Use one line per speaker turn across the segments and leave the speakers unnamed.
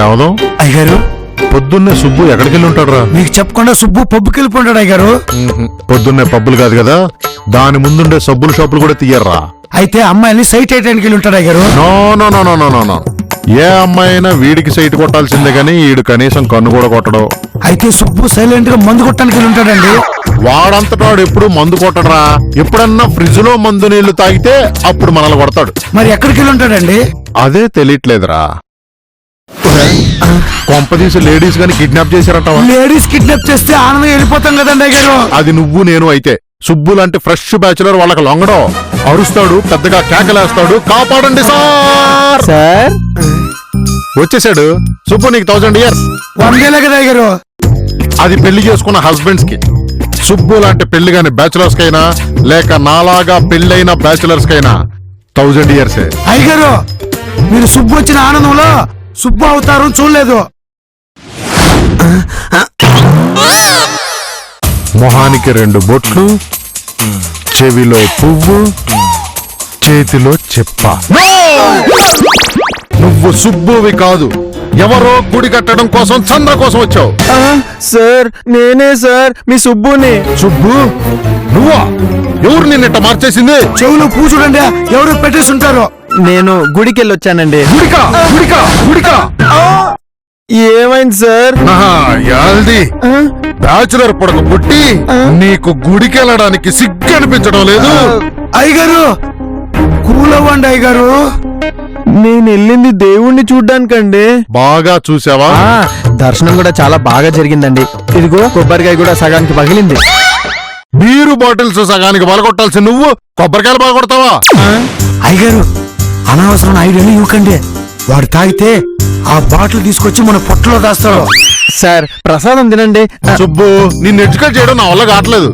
అవుదాం
అయ్యగారు,
పొద్దున్నే సుబ్బు ఎక్కడికి వెళ్ళి ఉంటాడు రా?
మీకు చెప్పకుండా సుబ్బు పబ్బుకి వెళ్ళిపోంటాడు అయ్యగారు.
పొద్దున్నే పబ్బులు కాదు కదా, దాని ముందుండే సబ్బుల షాపులు కూడా తీయర్రా.
అయితే అమ్మాయిని సైట్ వేయడానికి వెళ్ళి ఉంటాడు అయ్యగారు.
No no no no no no ఏ అమ్మాయి అయినా వీడికి సైట్ కొట్టాల్సిందే గానీ వీడు కనీసం కన్ను కూడా కొట్టడు.
అయితే సుబ్బు సైలెంట్ గా మందు కొట్టడానికి వెళ్ళి ఉంటాడండి.
వాడంతటా వాడు ఎప్పుడు మందు కొట్టడరా. ఎప్పుడన్నా ఫ్రిడ్జ్ లో మందు నీళ్లు తాగితే అప్పుడు మనల్ని కొడతాడు.
మరి ఎక్కడికి వెళ్ళి ఉంటాడండి?
అదే తెలియట్లేదురా. కొంపదీసి లేడీస్ గాని కిడ్నాప్ చేశారంటావా?
లేడీస్ కిడ్నాప్ చేస్తే ఆనందం వెళ్ళిపోతాం కదండి అయ్యగారు.
అది నువ్వు నేను అయితే. సుబ్బు లాంటి ఫ్రెష్ బ్యాచులర్ వాళ్ళకి లొంగడం, అరుస్తాడు, పెద్దగా కేకలేస్తాడు, కాపాడండి సార్
సార్.
వచ్చేసాడు సుబ్బు. నీకు 1000 years.
100 కదా అయ్యగారు.
అది పెళ్లి చేసుకున్న హస్బెండ్స్ కి. సుబ్బు లాంటి పెళ్లి గాని బ్యాచులర్స్ కైనా లేక నాలాగా పెళ్లైన బ్యాచులర్స్ కైనా 1000 years.
అయ్యగారు, మీరు సుబ్బు వచ్చిన ఆనందంలో సుబ్బు అవతారం చూడలేదు.
మొహానికి 2 బొట్లు, చెవిలో పువ్వు, చేతిలో చెప్ప. నువ్వు సుబ్బువి కాదు, ఎవరో గుడి కట్టడం కోసం చంద్ర కోసం వచ్చావు.
సార్ నేనే సార్, మీ సుబ్బుని.
సుబ్బు నువ్వా? ఎవరు నిన్నట్ట మార్చేసింది?
చెవులు పూ చూడండి, ఎవరు పెట్టేసి ఉంటారు.
నేను గుడికి వెళ్ళొచ్చానండి.
గుడికా గుడికా గుడికా?
ఏమైంది సార్?
బ్యాచులర్ పొడక పుట్టి నీకు గుడికి వెళ్ళడానికి సిగ్గు అనిపించడం లేదు?
అయ్యగారు కూల్ అవ్వండి అయ్యగారు.
నేను వెళ్ళింది దేవుణ్ణి చూడ్డానికండి.
బాగా చూసావా?
దర్శనం కూడా చాలా బాగా జరిగిందండి. ఇదిగో కొబ్బరికాయ కూడా సగానికి పగిలింది.
బీరు బాటిల్స్ సగానికి బలగొట్టాల్సి నువ్వు కొబ్బరికాయలు బాగొడతావా?
అయ్యగారు అనవసరం ఐడియాలు ఇవ్వకండి. వాడు తాగితే ఆ బాటిల్ తీసుకొచ్చి మన పొట్టలో దాస్తాడు.
సార్ ప్రసాదం తినండి.
సుబ్బు నిన్ను ఎడ్యుకేట్ చేయడం నా వల్ల కావట్లేదు.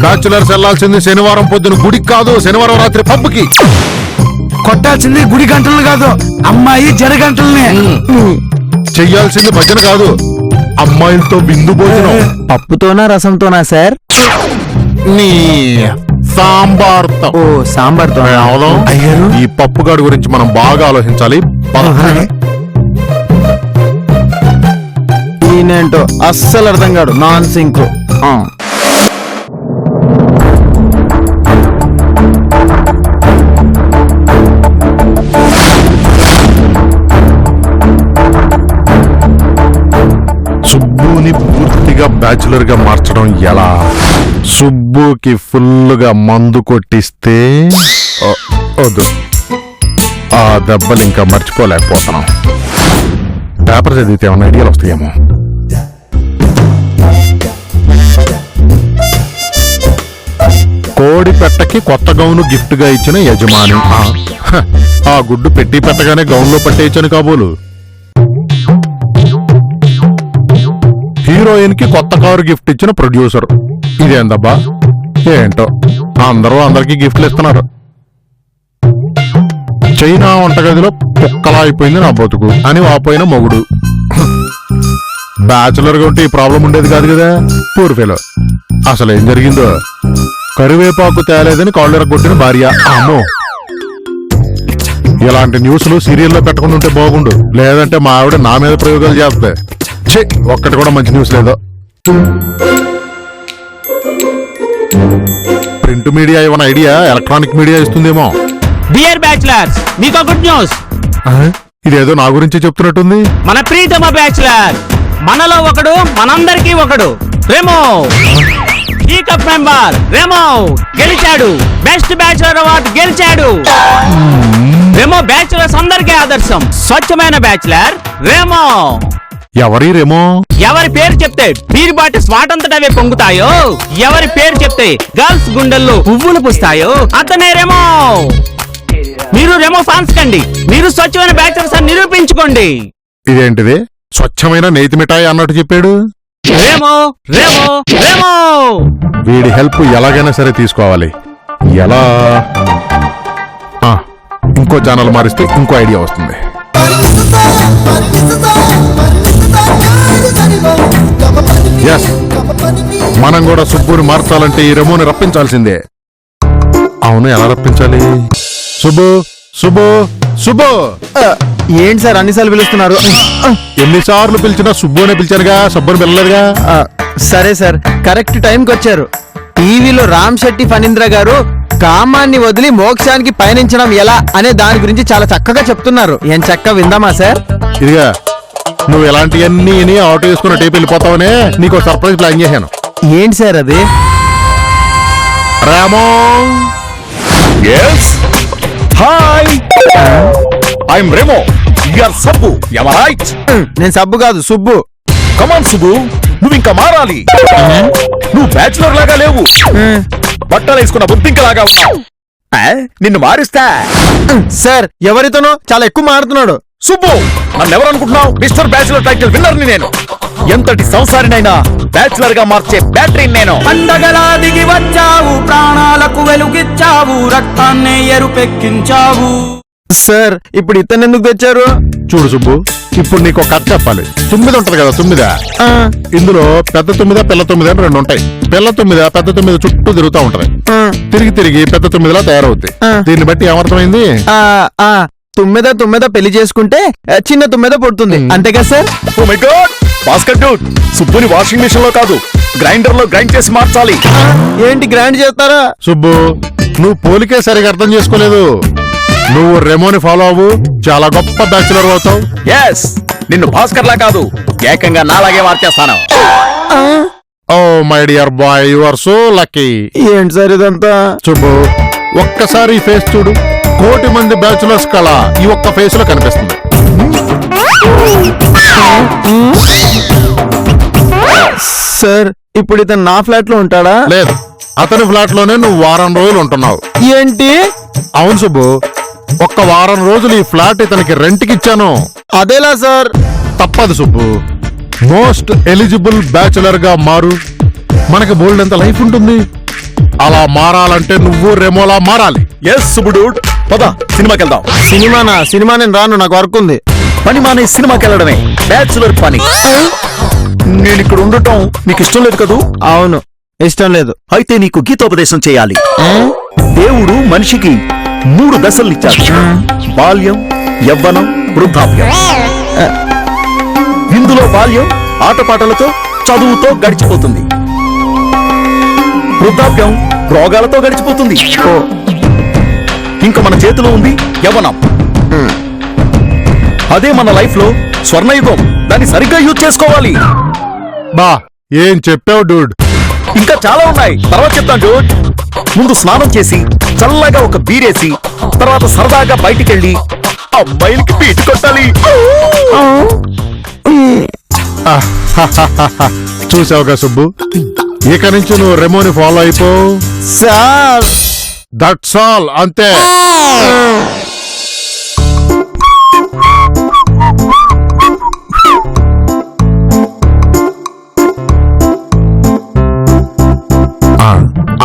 బ్యాచులర్స్ వెళ్లాల్సింది శనివారం పొద్దున గుడికి కాదు, శనివారం రాత్రి పబ్కి.
కొట్టాల్సింది గుడి గంటలను కాదు, అమ్మాయి జడ గంటలనే.
చెయ్యాల్సింది భజన కాదు, అమ్మాయిలతో బిందు భోజనం.
పప్పుతోనా రసంతోనా సార్?
నీ సాంబార్తో.
ఓ సాంబార్తో.
అయ్యారు ఈ పప్పుగాడి గురించి మనం బాగా ఆలోచించాలి.
ఈయనేంటో అస్సలు అర్థం కాడు, నాన్ సింక్.
సుబ్బుని పూర్తిగా బ్యాచులర్ గా మార్చడం ఎలా? సుబ్బుకి ఫుల్గా మందు కొట్టిస్తే వద్దు, ఆ దెబ్బలు ఇంకా మర్చిపోలేకపోతున్నాం. పేపర్ చదివితే ఏమన్నా ఐడియాలు వస్తాయేమో. కోడి పెట్టకి కొత్త గౌను గిఫ్ట్ గా ఇచ్చిన యజమాని. ఆ గుడ్డు పెట్టి పెట్టగానే గౌన్లో పట్టేయచ్చని కాబోలు. హీరోయిన్ కి కొత్త కారు గిఫ్ట్ ఇచ్చిన ప్రొడ్యూసర్. ఇదేందబ్బా ఏంటో, అందరూ అందరికి గిఫ్ట్లు ఇస్తున్నారు. చైనా వంటగదిలో కుక్కలా అయిపోయింది నా బతుకు అని వాపోయిన మొగుడు. బ్యాచులర్ గా ఉంటే ఈ ప్రాబ్లం ఉండేది కాదు కదా. పూర్ఫేలో అసలు ఏం జరిగిందో, కరివేపాకు తేలేదని కాళ్ళెరగొట్టిన భార్య. అమ్మో, ఇలాంటి న్యూస్లు సీరియల్లో పెట్టకుండా ఉంటే బాగుండు. లేదంటే మా ఆవిడ నా మీద ప్రయోగాలు చేస్తే. ఒక్కటి కూడా మంచి న్యూస్ లేదు. ప్రింట్ మీడియా ఇవ్వని ఐడియా ఎలక్ట్రానిక్ మీడియా ఇస్తుందేమో.
డియర్ బ్యాచులర్స్, మీకు గుడ్ న్యూస్.
ఇదేదో నా గురించి చెప్తున్నట్టుంది.
మన ప్రీతమ బ్యాచులర్, మనలో ఒకడు, మనందరికీ ఒకడు, రెమో. ఈ కప్ మెంబర్ రెమో గెలిచాడు. బెస్ట్ బ్యాచులర్ అవార్డు గెలిచాడు. రెమో బ్యాచులర్స్ అందరికీ ఆదర్శం. స్వచ్ఛమైన బ్యాచులర్ రెమో.
ఎవరి రెమో?
ఎవరి పేరు చెప్తే బీర్ బాటిల్స్ వాటంతటవే పొంగుతాయో, ఎవరి పేరు చెప్తే గర్ల్స్ గుండెల్లో పువ్వులు పూస్తాయో అతనే రెమో. మీరు రెమో ఫ్యాన్స్ కండి. మీరు స్వచ్ఛమైన బ్యాచులర్స్ అని నిరూపించుకోండి.
ఇదేంటిది స్వచ్ఛమైన నేతి మిఠాయి అన్నట్టు చెప్పాడు.
రెమో రెమో రెమో.
వీడి హెల్ప్ ఎలాగైనా సరే తీసుకోవాలి. ఎలా? ఇంకో ఛానల్ మారిస్తే ఇంకో ఐడియా వస్తుంది.
Come on,
మనం కూడా సుబ్బుని మార్చాలంటే ఈ రెమోని రప్పించాల్సిందే. అవును, ఎలా రప్పించాలి? సుబ్బు సుబ్బు సుబ్బు!
ఏంటి సార్ అన్నిసార్లు పిలుస్తున్నారు?
ఎన్నిసార్లు పిలిచినా సుబ్బు అనే పిలిచానుగా, సబ్బుని పిలలేదుగా.
సరే సార్, కరెక్ట్ టైంకి వచ్చారు. టీవీలో రామ్ శెట్టి ఫణీంద్ర గారు కామాన్ని వదిలి మోక్షానికి పయనించడం ఎలా అనే దాని గురించి చాలా చక్కగా చెప్తున్నారు. ఏం చక్క విందామా సార్?
ఇదిగా నువ్వు ఎలాంటివన్నీ ఆటో వేసుకున్న టేపు వెళ్ళిపోతావనే నీకు సర్ప్రైజ్ ప్లాన్ చేశాను.
ఏంటి సార్ అది?
Ramo,
hi, I'm Remo, you are సబ్బు, యు ఆర్ రైట్.
నేను సబ్బు కాదు, సుబ్బు.
కమాన్ సుబ్బు, నువ్వు ఇంకా మారాలి. నువ్వు బ్యాచులర్ లాగా లేవు, బట్టలు వేసుకున్న బుద్ధింక లాగా ఉన్నావు. నిన్ను మారుస్తా.
సార్ ఎవరితోనో చాలా ఎక్కువ మారుతున్నాడు.
సుబ్బు, నన్నెవరు అనుకుంటున్నావు? మిస్టర్ బ్యాచులర్ టైటిల్ విన్నర్ని నేను. ఎంతటి సంసారినైనా బ్యాచులర్ గా మార్చే బ్యాటరీ నేను.
పండగలా దిగి వచ్చావు, ప్రాణాలకు వెలుగిచ్చావు, రక్తాన్నే ఎరుపెక్కించావు.
సార్ ఇప్పుడు ఇతను ఎందుకు తెచ్చారు?
చూడు సుబ్బు, ఇప్పుడు నీకు ఒక కథ చెప్పాలి. 9 ఉంటది కదా, 9. ఇందులో పెద్ద 9, పిల్ల 9 అని 2 ఉంటాయి. పిల్ల 9 పెద్ద 9 చుట్టూ తిరుగుతూ ఉంటది. తిరిగి తిరిగి పెద్ద 9లా తయారవుద్ది. దీన్ని బట్టి ఏమర్థమైంది?
తుమ్మెద పెళ్లి చేసుకుంటే చిన్న తుమ్మెద పుడుతుంది, అంతే కదా sir?
Oh my god, basket dude, సుబ్బుని వాషింగ్ మిషన్ లో కాదు గ్రైండర్ లో గ్రైండ్ చేసి మార్చాలి.
ఏంటి గ్రైండ్ చేస్తారా?
సుబ్బు, నువ్వు పోలికే సరిగా అర్థం చేసుకోలేదు. నువ్వు రెమోని ఫాలో అవ్వు, చాలా గొప్ప బ్యాచులర్ అవుతావు.
ఎస్, నిన్ను భాస్కర్ లా కాదు ఏకంగా నాలాగే మార్చేస్తాను.
Oh my dear boy, you are so lucky.
ఏంటి సార్ ఇదంతా?
సుబ్బు, ఒక్కసారి ఈ ఫేస్ చూడు. 1,000,000 మంది బ్యాచులర్స్ కళ ఈ ఒక్క ఫేస్ లో కనిపిస్తుంది.
సార్ ఇప్పుడు ఇతను నా ఫ్లాట్ లో ఉంటాడా?
లేదు, అతని ఫ్లాట్ లోనే నువ్వు వారం రోజులు ఉంటున్నావు.
ఏంటి?
అవును సుబ్బు, ఒక్క వారం రోజులు ఈ ఫ్లాట్ ఇతనికి రెంట్కి ఇచ్చాను.
అదేలా సార్?
తప్పదు సుబ్బు, మోస్ట్ ఎలిజిబుల్ బ్యాచులర్ గా మారు. మనకి బోల్డ్ ఎంత లైఫ్ ఉంటుంది. అలా మారాలంటే నువ్వు రెమోలా మారాలి.
ఎస్ సుబ్బు డూడ్, పద సినిమాకి వెళ్దాం.
సినిమా నేను రాను, నాకు వర్క్ ఉంది.
పని మానే సినిమాకి వెళ్ళడమే బ్యాచులర్ పని. నేను ఇక్కడ ఉండటం నీకు ఇష్టం లేదు కదూ?
అవును, ఇష్టం లేదు.
అయితే నీకు గీతోపదేశం చేయాలి. దేవుడు మనిషికి 3 దశలనిచ్చాడు: బాల్యం, యవ్వనం, వృద్ధాప్యం. ఇందులో బాల్యం ఆటపాటలతో, చదువుతో గడిచిపోతుంది. వృద్ధాప్యం రోగాలతో గడిచిపోతుంది. ఇంకా మన చేతిలో ఉంది యవ్వనం. అదే మన లైఫ్ లో స్వర్ణయుగం. దాన్ని సరిగ్గా యూజ్ చేసుకోవాలి.
బా, ఏం చెప్పావు డూడ్.
ఇంకా చాలా ఉన్నాయి, తర్వాత చెప్తాను డూడ్. ముందు స్నానం చేసి చల్లగా ఒక బీరేసి తర్వాత సరదాగా బయటికెళ్ళి అమ్మాయిలకి పీటు కొట్టాలి.
చూసావుగా సుబ్బు, ఇక నుంచి నువ్వు రెమోని ఫాలో అయిపో.
సార్
దట్స్ ఆల్, అంతే.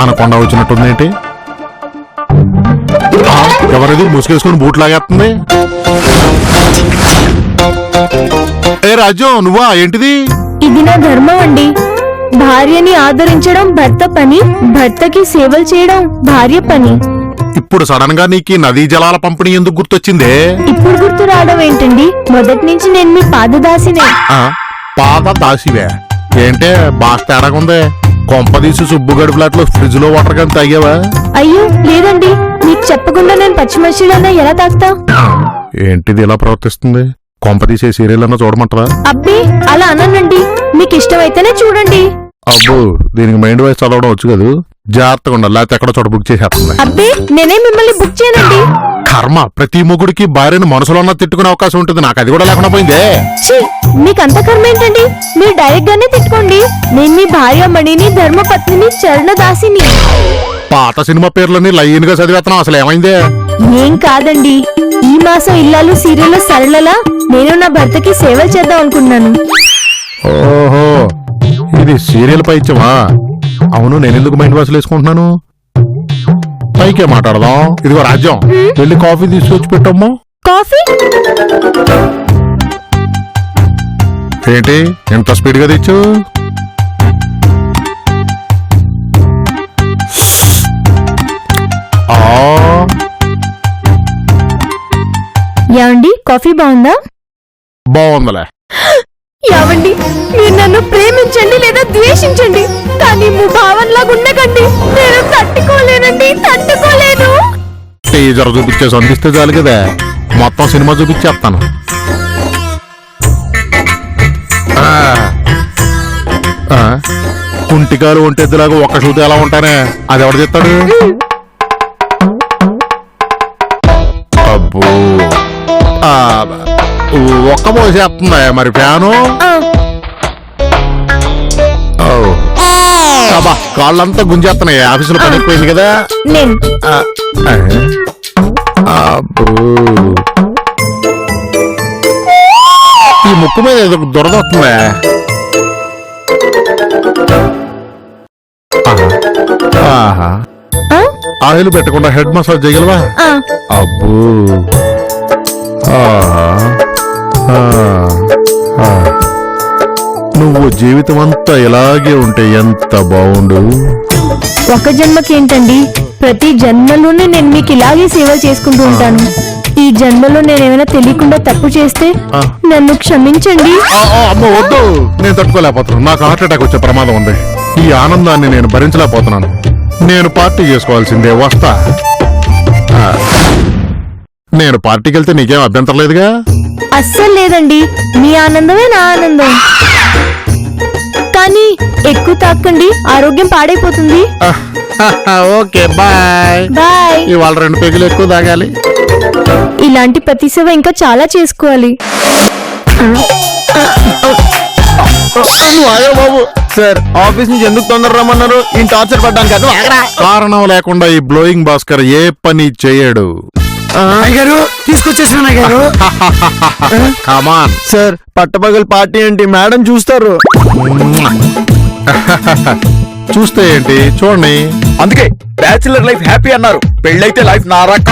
ఆనకొండ వచ్చినట్టుందేంటి? ఎవరిది ముసుగేసుకుని బూట్ లాగేస్తుంది? ఏ రాజ్యం, నువ్వా? ఏంటిది?
ఇది నా ధర్మం అండి. భార్యని ఆదరించడం భర్త పని, భర్తకి సేవలు చేయడం భార్య పని.
ఇప్పుడు సడన్ గా నీకు నదీ జలాల పంపిణీ ఎందుకు గుర్తొచ్చిందే?
ఇప్పుడు గుర్తు రావడం ఏంటండి? మొదటి నుంచి నేను మీ పాదదాసినే.
పాత దాసివే ఏంటే? బాగా తేడాగుందే. కొంపదీసి సుబ్బు గడి ఫ్లాట్ లో ఫ్రిడ్జ్ లో వాటర్ కానీ తాగావా?
అయ్యో లేదండి, మీకు చెప్పకుండా నేను పచ్చి మనుషులన్నా ఎలా తాగుతా?
ఏంటిది ఇలా ప్రవర్తిస్తుంది? కొంపదీసే సీరియల్ అన్నా చూడమంటారా?
అబ్బే అలా అన్నానండి, మీకు ఇష్టమైతేనే చూడండి.
అబ్బో, దీనికి మైండ్ వైజ్ చదవడం వచ్చు కదా, జాగ్రత్తగా ఉండాలి, లేకపోతే ఎక్కడ చోట బుక్ చేసేస్తుంది.
అబ్బే నేనే మిమ్మల్ని బుక్ చేయనండి.
కర్మ, ప్రతి మొగుడికి భార్యను మనసులో ఉన్న తిట్టుకునే అవకాశం ఉంటుంది. నాకు అది కూడా లేకుండా పోయిందే.
ఛీ, మీకు అంత కర్మ ఏంటండి? మీరు డైరెక్ట్ గానే తిట్టుకోండి. నేను మీ భార్య మణిని, ధర్మపత్నిని, చరణదాసిని.
పాత సినిమా పేర్లని లైన్ గా చదివేస్తున్నాం, అసలు ఏమైందే?
ఏం కాదండి, ఈ మాసం ఇల్లాలు సీరియల్లో సరళలా నేను నా భర్తకి సేవలు చేద్దాం అనుకున్నాను.
ఓహో, ఇది సీరియల్ పై ఇచ్చమా? అవును, నేనెందుకు మైండ్ వాసులు వేసుకుంటున్నాను? పైకే మాట్లాడదాం. ఇదిగో రాజ్యం, వెళ్ళి కాఫీ తీసుకొచ్చి పెట్టమ్మా.
కాఫీ?
ఏంటి ఇంత స్పీడ్ గా తెచ్చు?
కాఫీ బాగుందా?
బాగుందిలే.
యావండి, మీరు నన్ను ప్రేమించండి లేదా ద్వేషించండి, కానీ మీ భావనలాగా ఉండకండి. నేను తట్టుకోలేనండి, తట్టుకోలేను.
టీజర్ చూపించేసి అందిస్తే చాలు కదా, మొత్తం సినిమా చూపించేస్తాను. కుంటికాలు ఒంటెద్దులాగా ఒక్క షూట్ ఎలా ఉంటానే, అది ఎవడు చెప్తాడు? అబ్బో, ఒక్క పోసేస్తుందా మరి ఫ్యాను? అబ్బా, కాళ్ళంతా గుంజేస్తున్నాయి. ఆఫీసులో పని అయిపోయింది కదా.
నేను
అబ్బో, ఈ ముక్కు మీద ఏదో దురద వస్తుందా? ఆహా,
ఆ?
ఆయిల్ పెట్టకుండా హెడ్ మసాజ్ చేయగలవా?
ఆ,
అబ్బో, ఆహా, ఆ, ఆ. నువ్వు జీవితం అంతా ఇలాగే ఉంటే ఎంత బాగుండు.
ఒక జన్మకేంటండి, ప్రతి జన్మలోనే నేను మీకు ఇలాగే సేవలు చేసుకుంటూ ఉంటాను. ఈ జన్మలో నేనేమైనా తెలియకుండా తప్పు చేస్తే
ఆ.
నన్ను క్షమించండి.
అమ్మ వద్దు, నేను తట్టుకోలేకపోతున్నాను. నాకు హార్ట్ అటాక్ వచ్చే ప్రమాదం ఉంది. ఈ ఆనందాన్ని నేను భరించలేకపోతున్నాను. నేను పార్టీ చేసుకోవాల్సిందే. వస్తా. ఆ, నేను పార్టీకి వెళ్తే నీకేం అభ్యంతరం లేదుగా?
అస్సలు లేదండి, మీ ఆనందమే నా ఆనందం. కానీ ఎక్కువ తాకండి, ఆరోగ్యం పాడైపోతుంది.
Okay, bye.
బాయ్.
ఇవాళ 2 పెగులు ఎక్కువ తాగాలి.
ఇలాంటి ప్రతి సేవ ఇంకా చాలా చేసుకోవాలి.
బాబు సార్, ఆఫీస్ నుంచి ఎందుకు తొందర రమ్మన్నారు? ఈ టార్చర్ పడ్డానికి కదా.
కారణం లేకుండా ఈ బ్లోయింగ్ భాస్కర్ ఏ పని చేయడు.
అయ్యగారు తీసుకొచ్చేసిన అయ్యగారు.
కమాన్.
సార్, పట్టపగలు పార్టీ ఏంటి, మేడం చూస్తారు.
చూస్తే ఏంటి, చూడండి.
అందుకే బ్యాచులర్ లైఫ్ హ్యాపీ అన్నారు. పెళ్ళైతే లైఫ్ నారాక.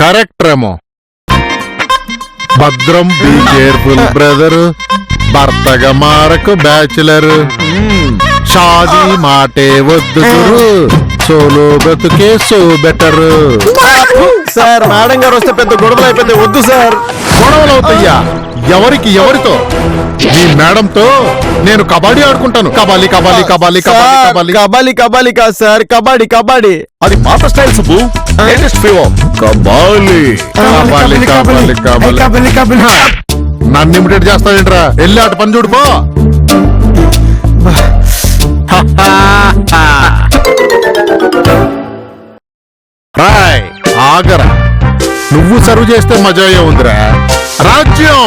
కరెక్ట్ రేమో. భద్రం, బీ కేర్ఫుల్ బ్రదర్. భర్తగా మారకు బ్యాచులర్. షాదీ మాటే వద్దు గురు, సోలో బ్రతుకే సో బెటర్.
సార్, మేడం గారు వస్తే పెద్ద గొడవలు అయిపోతే వద్దు సార్.
గొడవలు అవుతాయ్యా? ఎవరికి, ఎవరితో? నీ మేడంతో నేను కబడ్డీ ఆడుకుంటాను. కబాలి కబాలి కబాలి కబాలి
సార్,
కబాలి.
కబాలి కబాలి కాదు సార్, కబడ్డీ కబడ్డీ.
అది పాత style Subbu. Latest fever Kabali.
Kabali Kabali Kabali.
Kabali Kabali.
నన్ను ఇమిటేట్ చేస్తావేంట్రా? వెళ్ళి అటు పని చూడుపో. రాయ్ ఆగరా, నువ్వు సర్వ్ చేస్తే మజా ఉందిరా. రాజ్యం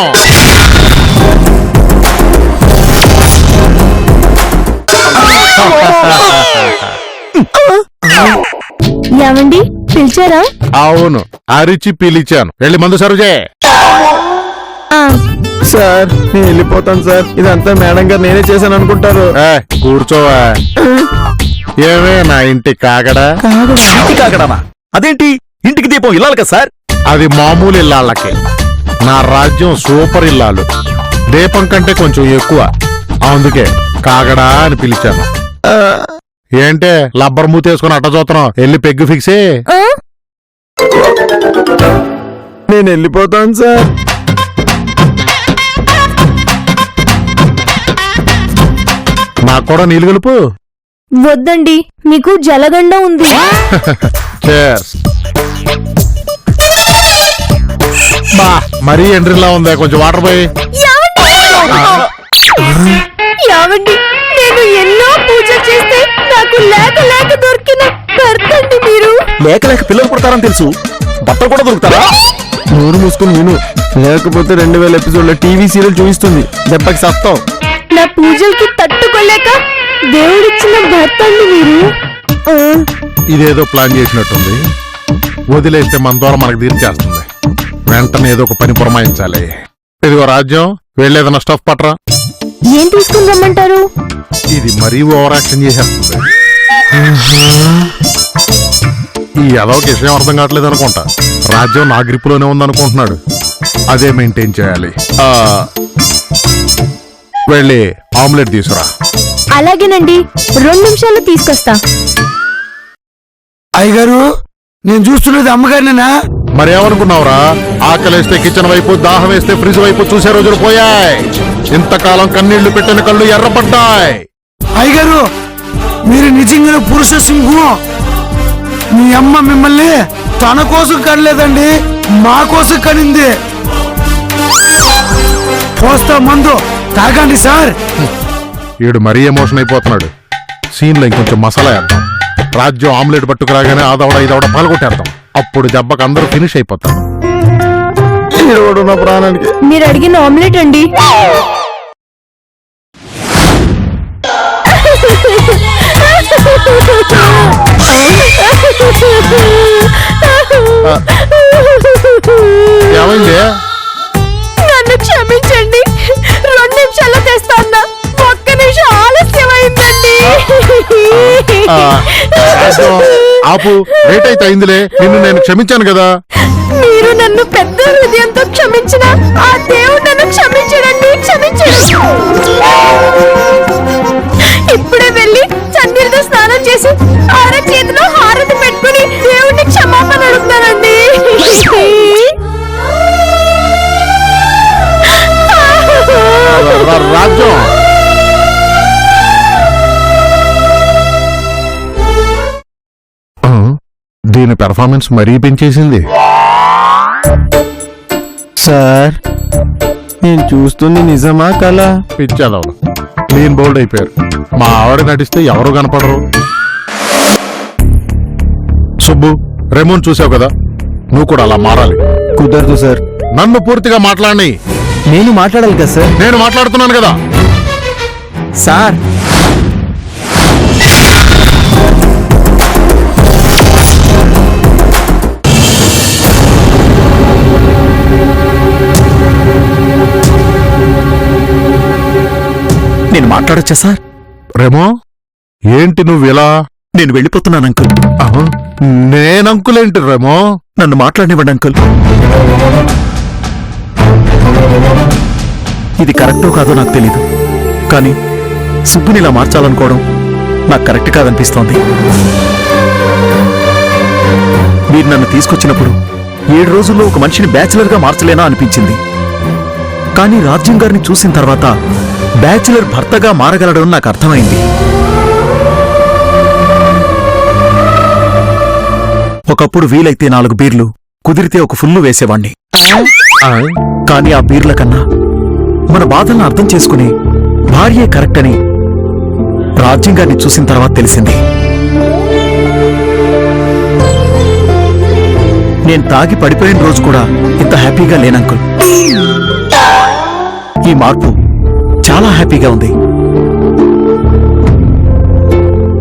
ఏమండి, పిలిచారా?
అవును, అరిచి పిలిచాను. వెళ్ళి మందు సర్వ్ చేయ.
ఆ,
సార్, నేను వెళ్ళిపోతాను సార్. ఇదంతా మేడం గారు నేనే చేశాను అనుకుంటారు.
కూర్చోవా. ఏమే నా ఇంటి కాగడా?
ఇంటి కాకడానా? అదేంటి, ఇంటికి దీపం ఇల్లాలి కదా సార్.
అది మామూలు ఇల్లాళ్ళకి. నా రాజ్యం సూపర్ ఇల్లాలు. దీపం కంటే కొంచెం ఎక్కువ, అందుకే కాగడా అని పిలిచాను. ఏంటే లబ్బర్ మూతేసుకుని అట్ట చూస్తున్నావు? వెళ్ళి పెగ్గు ఫిక్సే.
ఆ?
నేను వెళ్ళిపోతాను సార్.
నాకు కూడా నీళ్ళు కలుపు.
వద్దండి, మీకు జలగండం ఉంది.
Cheers. బా, మరీ ఎండ్రిలా ఉందా? కొంచెం వాటర్ పోయి.
యావండి, నేను ఎన్నో పూజలు చేస్తే నాకు లేక లేక దొరికిన భర్తండి మీరు.
లేక లేక పిల్లలు పుడతారని తెలుసు, బట్టలు కూడా దొరుకుతారా?
నోరు మూసుకుని విను, లేకపోతే 2000 ఎపిసోడ్ల టీవీ సీరియల్ చూపిస్తుంది. దెబ్బకి సత్తావు.
నా పూజలకి తట్టుకోలేక దేవుడిచ్చిన భర్తండి మీరు. ఆ,
ఇదేదో ప్లాన్ చేసినట్టుంది. వదిలేస్తే మన ద్వారా మనకు తీర్చేస్తుంది. వెంటనే ఏదో ఒక పని పురమాయించాలి. ఇదిగో రాజ్యం, వెళ్ళేదన్నా స్టఫ్ పట్రా.
ఏం తీసుకుని రమ్మంటారు?
ఇది మరీ ఓవర్ యాక్షన్ చేసేస్తుంది. ఈ అదొక విషయం అర్థం కావట్లేదు అనుకుంటా. రాజ్యం నా గ్రిప్పులోనే ఉందనుకుంటున్నాడు. అదే మెయింటైన్ చేయాలి. వెళ్ళి ఆమ్లెట్ తీసురా.
అలాగేనండి, 2 నిమిషాలు తీసుకొస్తా.
అయ్యగారు, నేను చూస్తున్నది అమ్మగారినేనా?
మరేమనుకున్నావురా? ఆకలేస్తే కిచెన్ వైపు, దాహం వేస్తే ఫ్రిడ్జ్ వైపు చూసే రోజులు పోయాయి. ఇంతకాలం కన్నీళ్లు పెట్టిన కళ్ళు ఎర్రపడ్డాయి.
అయ్యగారు మీరు నిజంగానే పురుష సింహం. మీ అమ్మ మిమ్మల్ని తన కోసం కనలేదండి, మా కోసం కనింది. పోస్తా మందు తాగండి సార్.
ఈడు మరీ ఎమోషన్ అయిపోతున్నాడు. సీన్లో ఇంకొంచెం మసాలా వేద్దాం. రాజ్యం ఆమ్లెట్ పట్టుకురాగానే ఆదవడ ఇదవడ పాల్గొట్టేద్దాం. అప్పుడు దెబ్బకు అందరూ ఫినిష్ అయిపోతారు. ఈడోడు నా ప్రాణానికి.
మీరు అడిగిన ఆమ్లెట్ అండి.
ఏమైంది?
నన్ను క్షమించండి, 2 నిమిషాల్లో తెస్తాను. 1 నిమిషం ఆలస్యమైందండి.
రాజ్యం, ఆపు, లేట్ అయితే అయిందిలే. నిన్ను నేను క్షమించాను కదా.
మీరు నన్ను పెద్ద హృదయంతో క్షమించిన ఆ దేవుడు నన్ను క్షమించడండి, క్షమించడు. ఇప్పుడే వెళ్ళి చన్నీళ్ళతో స్నానం చేసి చేతిలో హారతి పెట్టుకుని దేవుడిని క్షమాపణ అడుగుతానండి.
రాజ్యం, దీని పెర్ఫార్మెన్స్ మరీ పెంచేసింది.
సార్, నేను చూస్తుంది నిజమా కలా?
పిచ్చేదవరు క్లీన్ బోల్డ్ అయిపోయారు. మా ఆవిడ నటిస్తే ఎవరు కనపడరు. సుబ్బు, రెమోన్ చూసావు కదా, నువ్వు కూడా అలా మారాలి.
కుదరదు సార్.
నన్ను పూర్తిగా మాట్లాడి.
నేను మాట్లాడాలి కదా సార్.
నేను మాట్లాడుతున్నాను కదా
సార్.
నేను మాట్లాడొచ్చా సార్?
రెమో, ఏంటి నువ్వు ఇలా?
నేను వెళ్ళిపోతున్నాను అంకుల్.
నేనంకులేంటి రెమో?
నన్ను మాట్లాడనివ్వండి అంకుల్. ఇది కరెక్టో కాదో నాకు తెలీదు, కానీ సుబ్బుని ఇలా మార్చాలనుకోవడం నాకు కరెక్ట్ కాదనిపిస్తోంది. మీరు నన్ను తీసుకొచ్చినప్పుడు 7 రోజుల్లో ఒక మనిషిని బ్యాచిలర్గా మార్చలేనా అనిపించింది. కానీ రాజ్యం గారిని చూసిన తర్వాత బ్యాచిలర్ భర్తగా మారగలడని నాకు అర్థమైంది. ఒకప్పుడు వీలైతే 4 బీర్లు, కుదిరితే ఒక ఫుల్లు వేసేవాణ్ణి. కానీ ఆ బీర్ల కన్నా మన బాధలను అర్థం చేసుకుని భార్యే కరెక్ట్ అని రాజ్యం గారిని చూసిన తర్వాత తెలిసింది. నేను తాగి పడిపోయిన రోజు కూడా ఇంత హ్యాపీగా లేనంకుల్. ఈ మార్పు చాలా హ్యాపీగా ఉంది.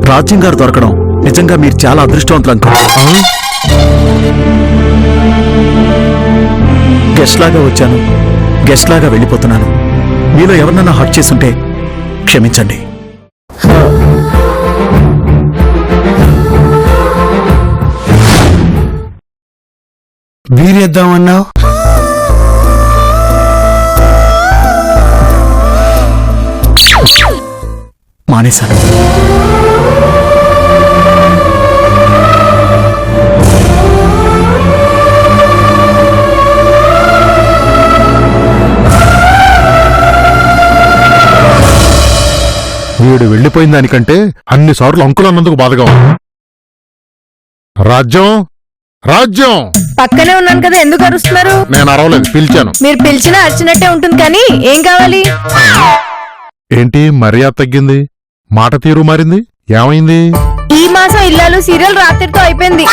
రాజ్యం గారు దొరకడం నిజంగా మీరు చాలా అదృష్టవంతులు అంకుల్. గెస్ట్ లాగా వచ్చాను, గెస్ట్ లాగా వెళ్ళిపోతున్నాను. మీలో ఎవరినన్నా హర్ట్ చేసుంటే క్షమించండి.
వీరేద్దామన్నావు,
మానేశాను.
వీడు వెళ్ళిపోయిన దానికంటే అన్నిసార్లు అంకులు అన్నందుకు బాధగా ఉంది. రాజ్యం, రాజ్యం.
పక్కనే ఉన్నాను కదా, ఎందుకు అరుస్తున్నారు?
నేను అరవలేదు, పిలిచాను.
మీరు పిలిచినా అరిచినట్టే ఉంటుంది. కానీ ఏం కావాలి?
ఏంటి మర్యాద తగ్గింది, మాట తీరు మారింది, ఏమైంది?
ఈ మాసం ఇల్లాలు సీరియల్ రాత్రితో అయిపోయింది.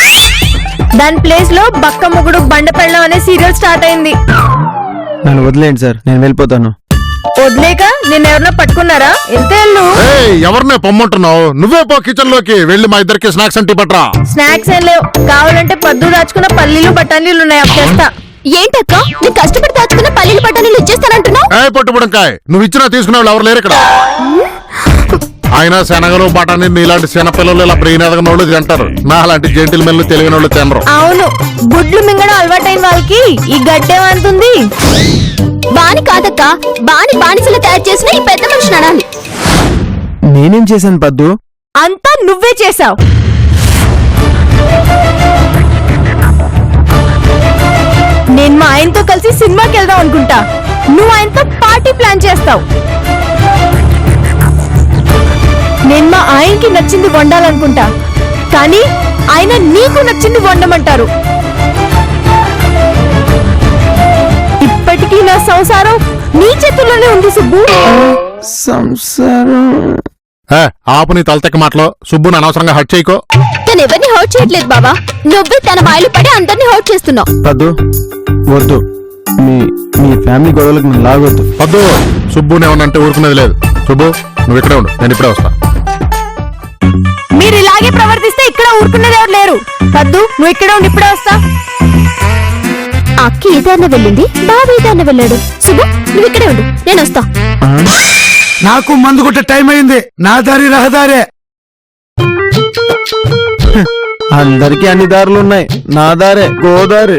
దాని ప్లేస్ లో బక్క మొగుడు బండ పెళ్ళం అనే సీరియల్ స్టార్ట్ అయింది.
నన్ను వదిలేండి సార్, నేను వెళ్ళిపోతాను.
వదిలేక నిన్నెవరన్నా పట్టుకున్నారా? ఎంత ఎల్లు
ఎవరినే పొమ్మంటున్నావు? నువ్వే పో కిచెన్ లోకి వెళ్ళి మా ఇద్దరికి స్నాక్స్ అంటే పట్రా.
స్నాక్స్ ఏం లేవు, కావాలంటే పద్దు దాచుకున్న పల్లీలు బఠానీలు ఉన్నాయి, అవి చేస్తా. ఏంటక్క, నేను కష్టపడి దాచుకున్న పల్లీలు బఠానీలు ఇచ్చేస్తానంటున్నా?
పట్టుబడంకాయ్, నువ్వు ఇచ్చినా తీసుకునే వాళ్ళు ఎవరు లేరు ఇక్కడ. ఆయన శనగలు బఠానీ ఇలాంటి శనపిల్లలు ఇలా బ్రెయిన్ ఎదగనోళ్ళు తింటారు. నా అలాంటి జెంటిల్ మెల్లు తెలివిన వాళ్ళు తినరు.
అవును, గుడ్లు మింగడం అలవాటైన వాళ్ళకి ఈ గడ్డేమంటుంది. బాని కాదక్క, బాని బానిసలు తయారు చేసిన ఈ పెద్ద మనిషిని అనాలి.
నేనేం చేశాను పద్దు?
అంతా నువ్వే చేశావు. నేను మా ఆయనతో కలిసి సినిమాకి వెళ్దాం అనుకుంటా, నువ్వు ఆయనతో పార్టీ ప్లాన్ చేస్తావు. నేను మా ఆయనకి నచ్చింది వండాలనుకుంటా, కానీ ఆయన నీకు నచ్చింది వండమంటారు. ఇప్పటికీ నా సంసారం నీ చేతుల్లోనే ఉంది సుబ్బు.
సంసారం
ఆపు నీ తలతెక్క మాటలో. సుబ్బుని అనవసరంగా హట్ చేయకో.
తను ఎవరిని హర్ట్ చేయట్లేదు బాబా, నువ్వే తన మాయలు పడి అందరినీ హర్ట్ చేస్తున్నావు.
పద్దు వద్దు, మీ మీ ఫ్యామిలీ గొడవలకు నేను లాగొద్దు.
పద్దు, సుబ్బుని ఏమన్నంటే ఊరుకునేది లేదు. సుబ్బు నువ్వు ఇక్కడే ఉండు, నేను ఇప్పుడే వస్తా.
మీరు ఇలాగే ప్రవర్తిస్తే ఇక్కడ ఊరుకునేది ఎవరు లేరు. పద్దు నువ్వు ఇక్కడే ఉండి ఇప్పుడే వస్తా. అక్క ఏదైనా వెళ్ళింది, బాబు ఏదైనా వెళ్ళాడు. సుబ్బు నువ్వు ఇక్కడే ఉండు, నేను వస్తా.
నాకు మందు కొట్టే టైం అయింది. నా దారి రహదారే.
అందరికీ అన్ని దారులు ఉన్నాయి, నా దారే గోదారి.